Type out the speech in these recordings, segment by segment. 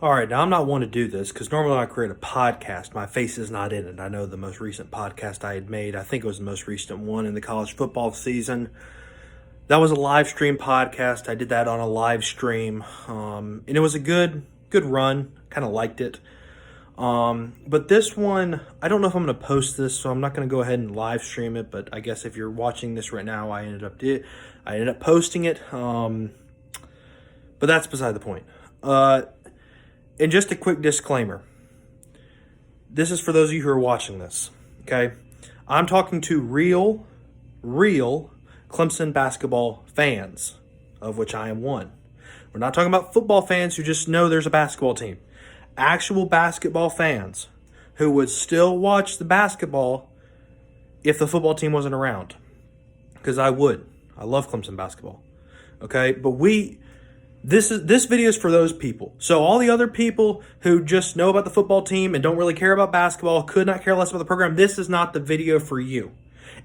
All right, now I'm not one to do this because normally when I create a podcast, my face is not in it. I know the most recent podcast I had made, I think it was the most recent one in the college football season. That was a live stream podcast. I did that on a live stream, and it was a good run. Kind of liked it. But this one, I don't know if I'm going to post this, so I'm not going to go ahead and live stream it. But I guess if you're watching this right now, I ended up posting it. But that's beside the point. And just a quick disclaimer. This is for those of you who are watching this, okay? I'm talking to real Clemson basketball fans, of which I am one. We're not talking about football fans who just know there's a basketball team. Actual basketball fans who would still watch the basketball if the football team wasn't around. Because I would. I love Clemson basketball. Okay? But this video is for those people. So all the other people who just know about the football team and don't really care about basketball, could not care less about the program, this is not the video for you.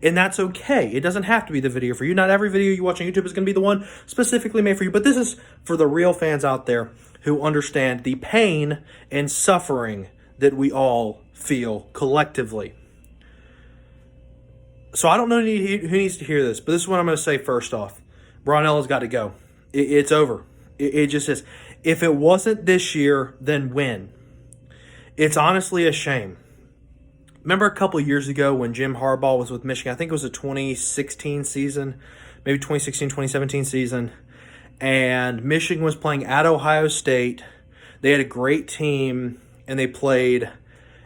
And that's okay. It doesn't have to be the video for you. Not every video you watch on YouTube is going to be the one specifically made for you. But this is for the real fans out there who understand the pain and suffering that we all feel collectively. So I don't know who needs to hear this, but this is what I'm going to say first off. Brownell has got to go. It's over. It just is. If it wasn't this year, then when? It's honestly a shame. Remember a couple of years ago when Jim Harbaugh was with Michigan? I think it was a 2016 season, maybe 2016, 2017 season. And Michigan was playing at Ohio State. They had a great team, and they played.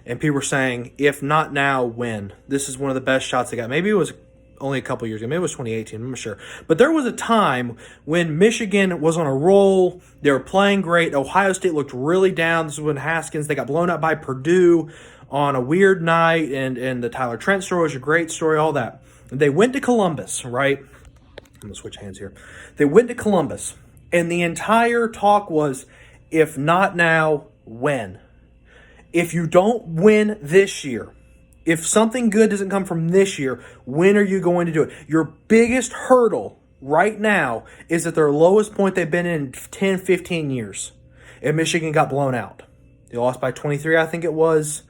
And people were saying, if not now, when? This is one of the best shots they got. Maybe it was only a couple years ago. Maybe it was 2018. I'm not sure. But there was a time when Michigan was on a roll. They were playing great. Ohio State looked really down. This is when Haskins, they got blown out by Purdue on a weird night. And the Tyler Trent story was a great story, all that. They went to Columbus, right? I'm going to switch hands here. They went to Columbus. And the entire talk was, if not now, when? If you don't win this year, if something good doesn't come from this year, when are you going to do it? Your biggest hurdle right now is at their lowest point they've been in 10, 15 years. And Michigan got blown out. They lost by 23, I think it was.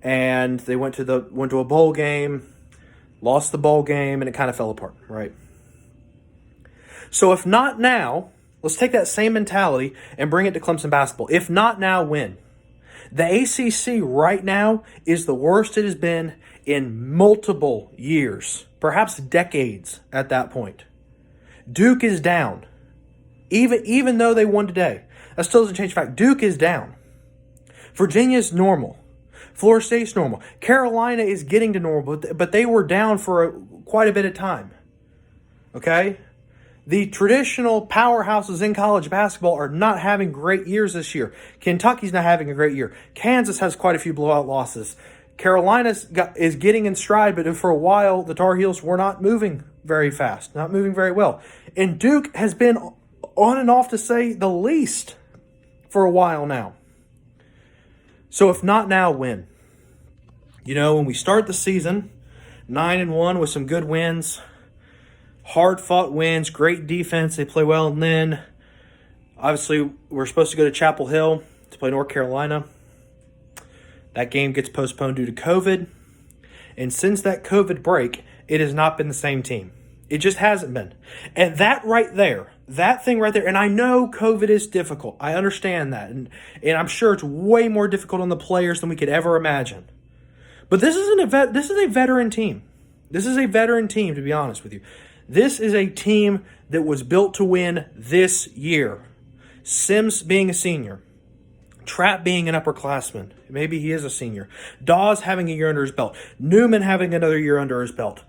And they went to a bowl game, lost the bowl game, and it kind of fell apart, right? So if not now, let's take that same mentality and bring it to Clemson basketball. If not now, when? The ACC right now is the worst it has been in multiple years, perhaps decades at that point. Duke is down. Even though they won today, that still doesn't change the fact. Duke is down. Virginia's normal. Florida State's normal. Carolina is getting to normal, but they were down for quite a bit of time. Okay? The traditional powerhouses in college basketball are not having great years this year. Kentucky's not having a great year. Kansas has quite a few blowout losses. Carolina is getting in stride, but for a while, the Tar Heels were not moving very fast, not moving very well. And Duke has been on and off, to say the least, for a while now. So if not now, when? You know, when we start the season, 9-1 with some good wins, hard-fought wins, great defense, they play well, and then obviously we're supposed to go to Chapel Hill to play North Carolina. That game gets postponed due to COVID, and since that COVID break, it has not been the same team. It just hasn't been. And that right there, that thing right there, and I know COVID is difficult. I understand that, and I'm sure it's way more difficult on the players than we could ever imagine. But this is a veteran team. This is a veteran team, to be honest with you. This is a team that was built to win this year. Sims being a senior. Trapp being an upperclassman. Maybe he is a senior. Dawes having a year under his belt. Newman having another year under his belt.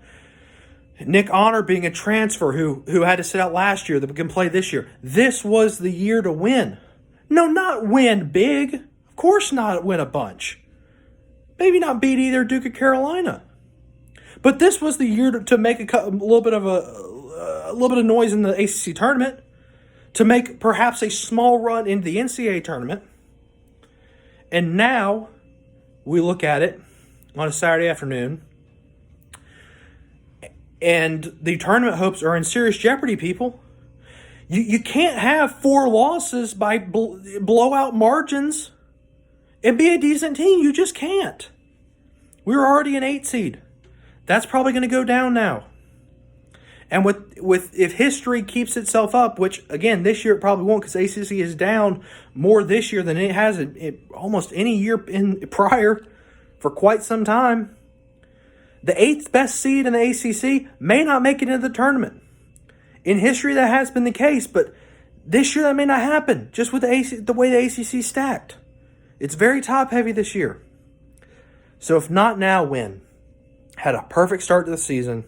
Nick Honor being a transfer who had to sit out last year that can play this year. This was the year to win. No, not win big. Of course not win a bunch. Maybe not beat either Duke or Carolina. But this was the year to make a little bit of noise in the ACC tournament, to make perhaps a small run into the NCAA tournament. And now we look at it on a Saturday afternoon, and the tournament hopes are in serious jeopardy, people. You can't have 4 losses by blowout margins and be a decent team. You just can't. We were already an 8 seed. That's probably going to go down now. And with if history keeps itself up, which again this year it probably won't because ACC is down more this year than it has in almost any year in prior for quite some time, the 8th best seed in the ACC may not make it into the tournament. In history, that has been the case, but this year that may not happen, just with the way the ACC is stacked. It's very top-heavy this year. So if not now, when? Had a perfect start to the season,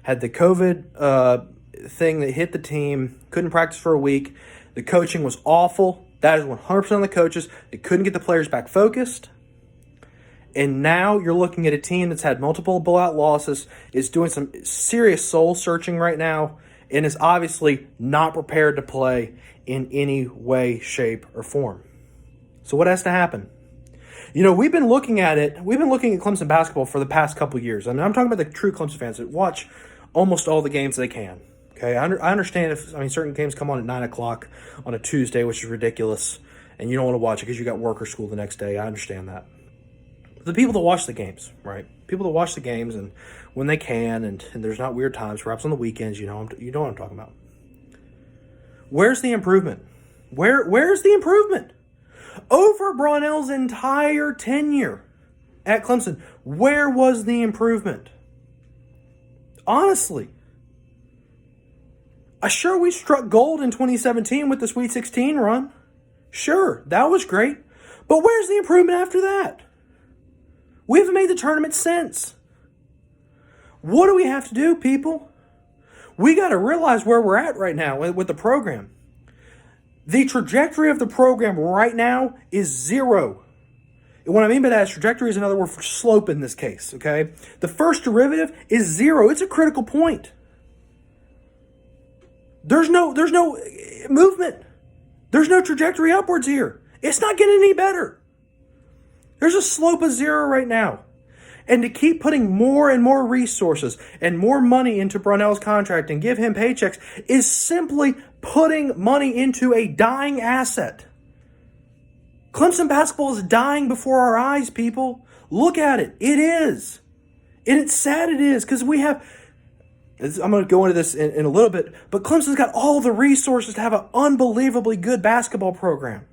had the COVID thing that hit the team, couldn't practice for a week. The coaching was awful. That is 100% on the coaches. They couldn't get the players back focused. And now you're looking at a team that's had multiple blowout losses, is doing some serious soul-searching right now, and is obviously not prepared to play in any way, shape, or form. So what has to happen? We've been looking at it. We've been looking at Clemson basketball for the past couple years. I mean, I'm talking about the true Clemson fans that watch almost all the games they can. Okay, I understand if certain games come on at 9 o'clock on a Tuesday, which is ridiculous, and you don't want to watch it because you got work or school the next day. I understand that. But the people that watch the games, right? People that watch the games and when they can, and there's not weird times, perhaps on the weekends, you know what I'm talking about. Where's the improvement? Where's the improvement? Over Brownell's entire tenure at Clemson, where was the improvement? Honestly. Sure, we struck gold in 2017 with the Sweet 16 run. Sure, that was great. But where's the improvement after that? We haven't made the tournament since. What do we have to do, people? We got to realize where we're at right now with the program. The trajectory of the program right now is 0. And what I mean by that is trajectory is another word for slope in this case, okay? The first derivative is 0. It's a critical point. There's no movement. There's no trajectory upwards here. It's not getting any better. There's a slope of 0 right now. And to keep putting more and more resources and more money into Brownell's contract and give him paychecks is simply putting money into a dying asset. Clemson basketball is dying before our eyes, people. Look at it. It is. And it's sad it is because we have... I'm going to go into this in a little bit, but Clemson's got all the resources to have an unbelievably good basketball program.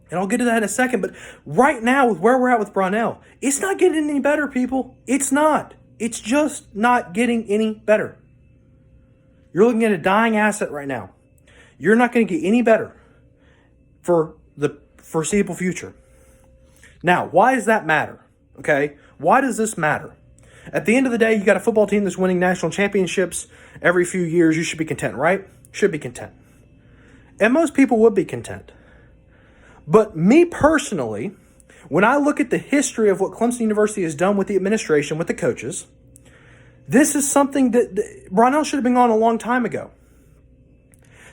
And I'll get to that in a second, but right now, with where we're at with Brownell, it's not getting any better, people. It's not. It's just not getting any better. You're looking at a dying asset right now. You're not going to get any better for the foreseeable future. Now, why does that matter? Okay? Why does this matter? At the end of the day, you got a football team that's winning national championships every few years. You should be content, right? Should be content. And most people would be content. But me personally, when I look at the history of what Clemson University has done with the administration, with the coaches, this is something that Brownell should have been on a long time ago.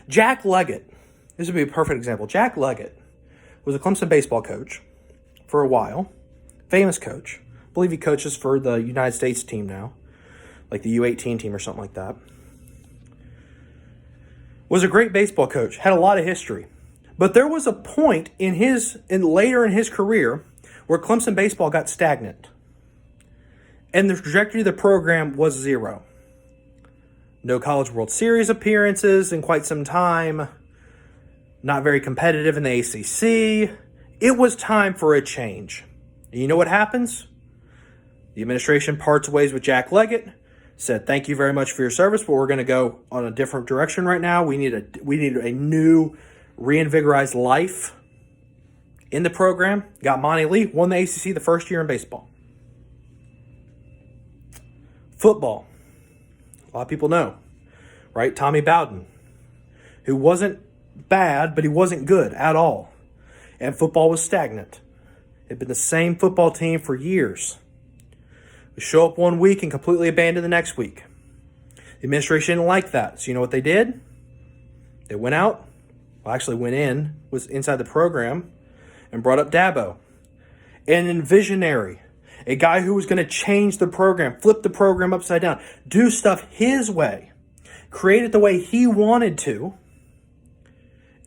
Jack Leggett, this would be a perfect example. Jack Leggett was a Clemson baseball coach for a while, famous coach. I believe he coaches for the United States team now, like the U18 team or something like that. Was a great baseball coach, had a lot of history. But there was a point later in his career where Clemson baseball got stagnant. And the trajectory of the program was 0. No College World Series appearances in quite some time. Not very competitive in the ACC. It was time for a change. And you know what happens? The administration parts ways with Jack Leggett. Said, thank you very much for your service, but we're going to go on a different direction right now. We need a new reinvigorized life in the program. Got Monty Lee, won the ACC the first year in baseball. Football. A lot of people know, right? Tommy Bowden, who wasn't bad, but he wasn't good at all. And football was stagnant. It had been the same football team for years. We show up one week and completely abandon the next week. The administration didn't like that. So you know what they did? They went out. Actually went in, was inside the program, and brought up Dabo. And a visionary, a guy who was going to change the program, flip the program upside down, do stuff his way, create it the way he wanted to,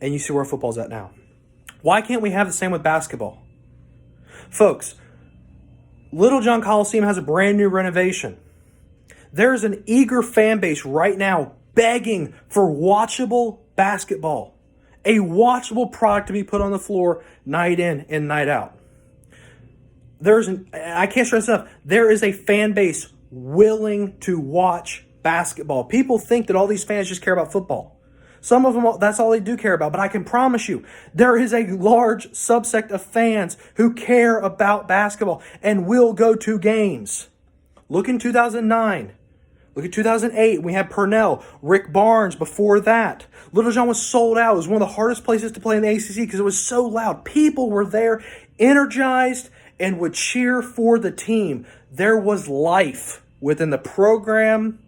and you see where football's at now. Why can't we have the same with basketball? Folks, Littlejohn Coliseum has a brand new renovation. There's an eager fan base right now begging for watchable basketball. A watchable product to be put on the floor night in and night out. I can't stress enough, there is a fan base willing to watch basketball. People think that all these fans just care about football. Some of them, that's all they do care about. But I can promise you, there is a large subsect of fans who care about basketball and will go to games. Look in 2009. Look at 2008. We had Purnell, Rick Barnes before that. Littlejohn was sold out. It was one of the hardest places to play in the ACC because it was so loud. People were there, energized, and would cheer for the team. There was life within the program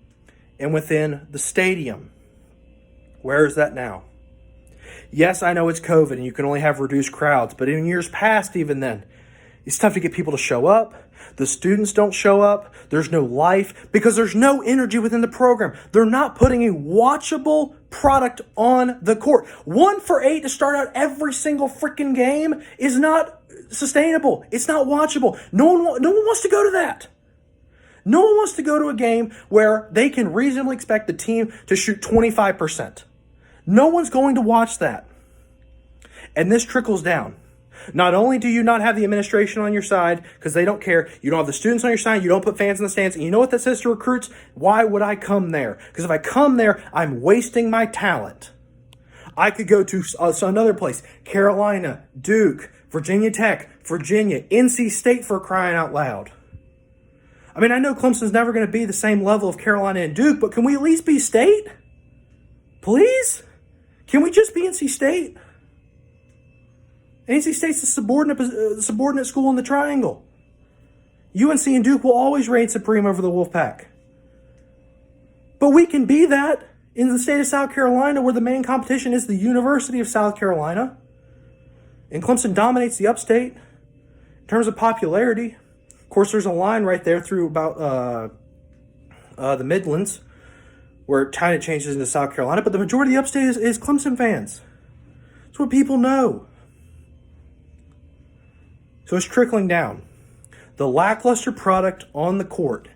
and within the stadium. Where is that now? Yes, I know it's COVID and you can only have reduced crowds, but in years past, even then, it's tough to get people to show up. The students don't show up. There's no life because there's no energy within the program. They're not putting a watchable product on the court. 1 for 8 to start out every single freaking game is not sustainable. It's not watchable. No one wants to go to that. No one wants to go to a game where they can reasonably expect the team to shoot 25%. No one's going to watch that. And this trickles down. Not only do you not have the administration on your side because they don't care, you don't have the students on your side, you don't put fans in the stands, and you know what that says to recruits? Why would I come there? Because if I come there, I'm wasting my talent. I could go to another place, Carolina, Duke, Virginia Tech, Virginia, NC State for crying out loud. I mean, I know Clemson's never going to be the same level of Carolina and Duke, but can we at least be State? Please? Can we just be NC State? NC State's the subordinate school in the triangle. UNC and Duke will always reign supreme over the Wolfpack. But we can be that in the state of South Carolina where the main competition is the University of South Carolina. And Clemson dominates the upstate in terms of popularity. Of course, there's a line right there through about the Midlands where it kind of changes into South Carolina. But the majority of the upstate is Clemson fans. That's what people know. So it's trickling down. The lackluster product on the court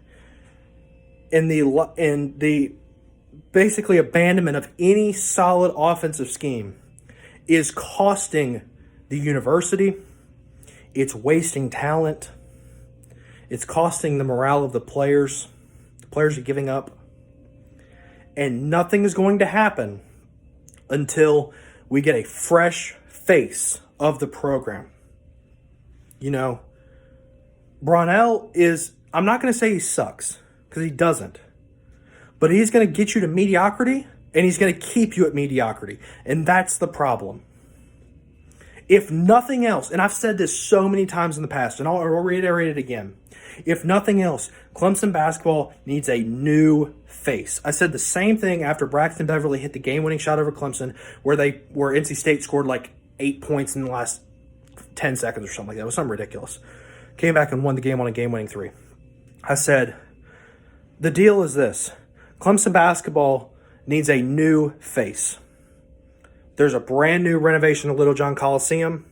and the basically abandonment of any solid offensive scheme is costing the university. It's wasting talent. It's costing the morale of the players. The players are giving up. And nothing is going to happen until we get a fresh face of the program. You know, Brownell is, I'm not going to say he sucks, because he doesn't. But he's going to get you to mediocrity, and he's going to keep you at mediocrity. And that's the problem. If nothing else, and I've said this so many times in the past, and I'll reiterate it again. If nothing else, Clemson basketball needs a new face. I said the same thing after Braxton Beverly hit the game-winning shot over Clemson, where NC State scored like 8 points in the last 10 seconds or something like that. It was something ridiculous. Came back and won the game on a game-winning 3. I said, the deal is this. Clemson basketball needs a new face. There's a brand new renovation of Littlejohn Coliseum.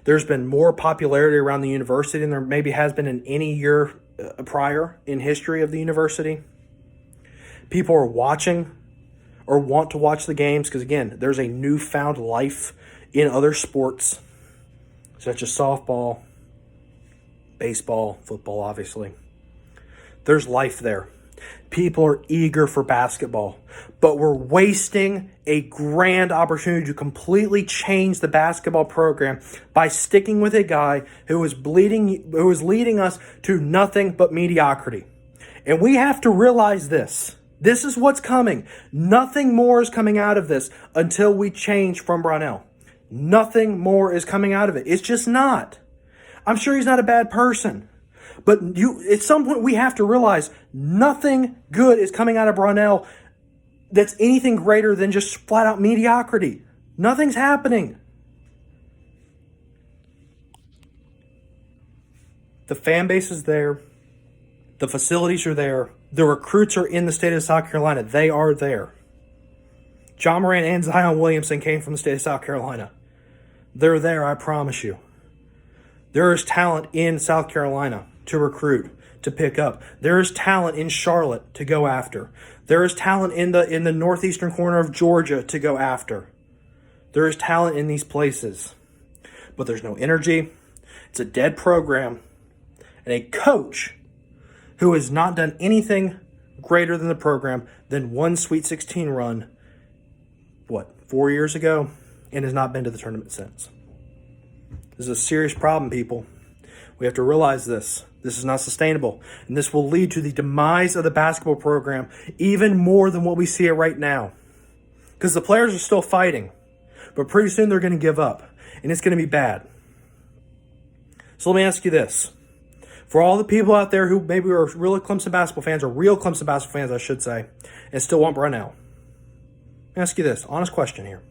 There's been more popularity around the university than there maybe has been in any year prior in history of the university. People are watching or want to watch the games because, again, there's a newfound life in other sports such as softball, baseball, football, obviously. There's life there. People are eager for basketball, but we're wasting a grand opportunity to completely change the basketball program by sticking with a guy who is leading us to nothing but mediocrity. And we have to realize this. This is what's coming. Nothing more is coming out of this until we change from Brownell. Nothing more is coming out of it. It's just not. I'm sure he's not a bad person. But at some point we have to realize nothing good is coming out of Brownell that's anything greater than just flat out mediocrity. Nothing's happening. The fan base is there. The facilities are there. The recruits are in the state of South Carolina. They are there. John Moran and Zion Williamson came from the state of South Carolina. They're there, I promise you. There is talent in South Carolina to recruit, to pick up. There is talent in Charlotte to go after. There is talent in the northeastern corner of Georgia to go after. There is talent in these places. But there's no energy. It's a dead program. And a coach who has not done anything greater than the program than one Sweet 16 run, 4 years ago, and has not been to the tournament since. This is a serious problem, people. We have to realize this. This is not sustainable. And this will lead to the demise of the basketball program even more than what we see it right now. Because the players are still fighting. But pretty soon they're going to give up. And it's going to be bad. So let me ask you this. For all the people out there who maybe are real Clemson basketball fans, or real Clemson basketball fans, I should say, and still want Brownell, let me ask you this. Honest question here.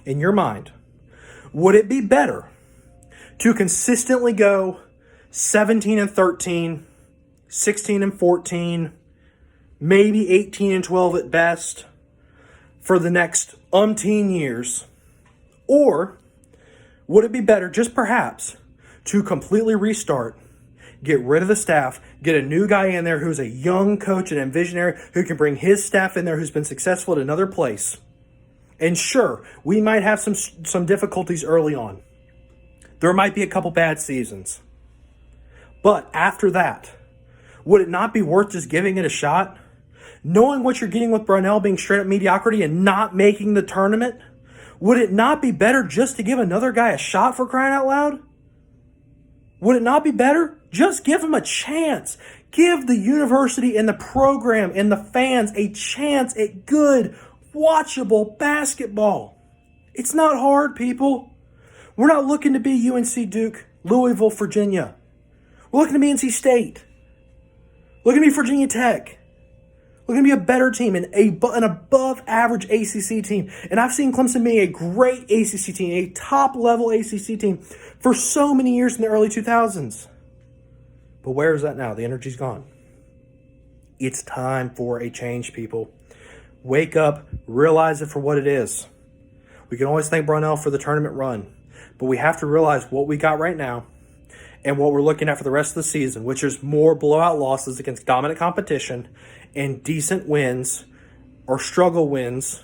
In your mind, would it be better to consistently go 17-13, 16-14, maybe 18-12 at best for the next umpteen years? Or would it be better, just perhaps, to completely restart, get rid of the staff, get a new guy in there who's a young coach and a visionary who can bring his staff in there who's been successful at another place? And sure, we might have some difficulties early on. There might be a couple bad seasons. But after that, would it not be worth just giving it a shot? Knowing what you're getting with Brownell being straight up mediocrity and not making the tournament, would it not be better just to give another guy a shot, for crying out loud? Would it not be better? Just give him a chance. Give the university and the program and the fans a chance at good, watchable basketball. It's not hard, people. We're not looking to be UNC Duke, Louisville, Virginia. We're looking to be NC State. We're looking to be Virginia Tech. We're going to be a better team, an above-average ACC team. And I've seen Clemson be a great ACC team, a top-level ACC team for so many years in the early 2000s. But where is that now? The energy's gone. It's time for a change, people. Wake up, realize it for what it is. We can always thank Brownell for the tournament run, but we have to realize what we got right now and what we're looking at for the rest of the season, which is more blowout losses against dominant competition and decent wins or struggle wins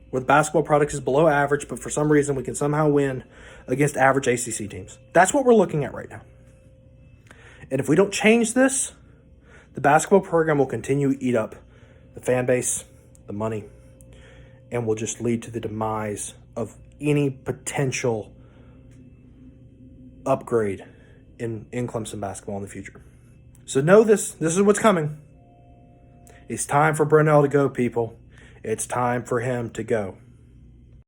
where the basketball product is below average, but for some reason we can somehow win against average ACC teams. That's what we're looking at right now. And if we don't change this, the basketball program will continue to eat up the fan base, the money, and will just lead to the demise of any potential upgrade in Clemson basketball in the future. So know this. This is what's coming. It's time for Brownell to go, people. It's time for him to go.